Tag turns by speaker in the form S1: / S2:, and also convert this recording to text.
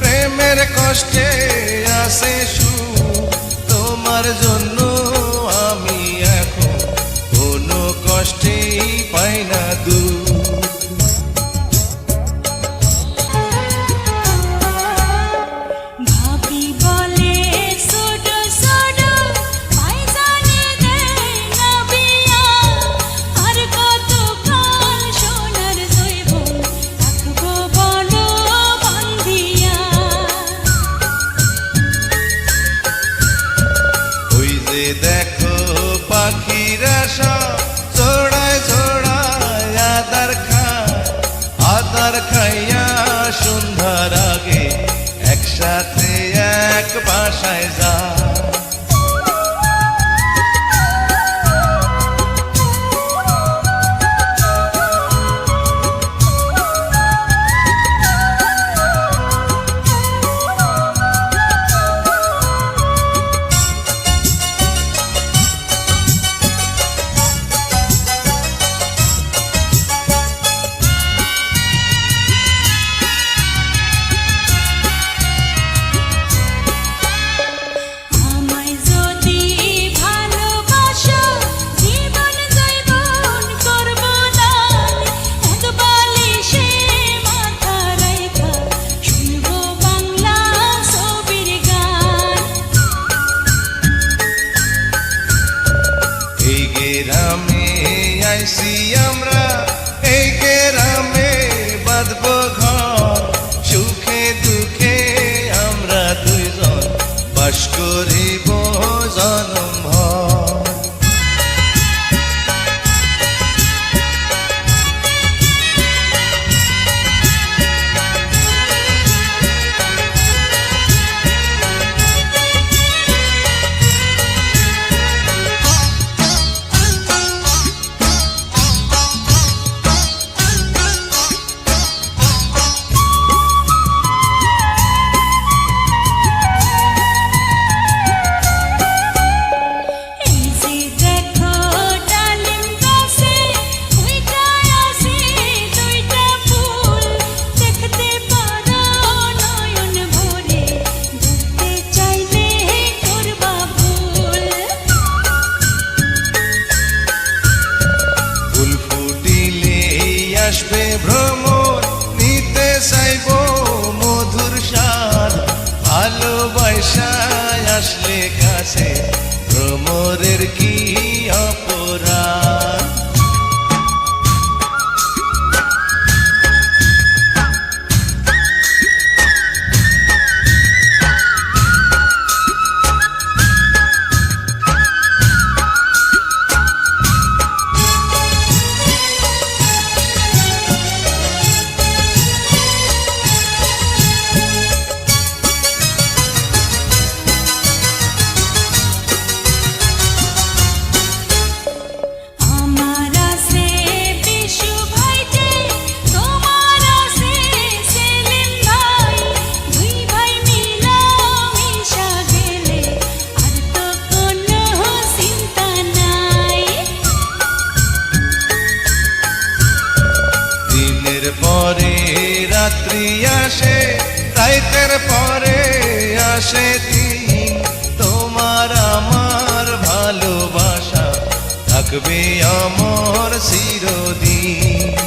S1: প্রেমের কষ্টে আসে সুখ, তোমার জন্য আমি এখন কোনো কষ্টেই পাই না দুঃখ। দেখো পাখিরা সব জোড়ায় জোড়ায় আদার খাইয়া সন্ধ্যার আগে একসাথে এক বাসায় যায়। গ্রামে আইসি আমরা, এই গ্রামে বাঁধব ঘর, সুখে দুঃখে আমরা দুইজন বাস করিব জনম ভর। আসবে ভ্রমণ নিতে চাইব মধুর স্বাদ, ভালোবাসায় আসলে কাছে ভ্রমরের কি অপরাধ। পরে রাত্রি আসে, রাতের পরে আসে দিন, তোমার আমার ভালোবাসা থাকবে অমর চিরদিন।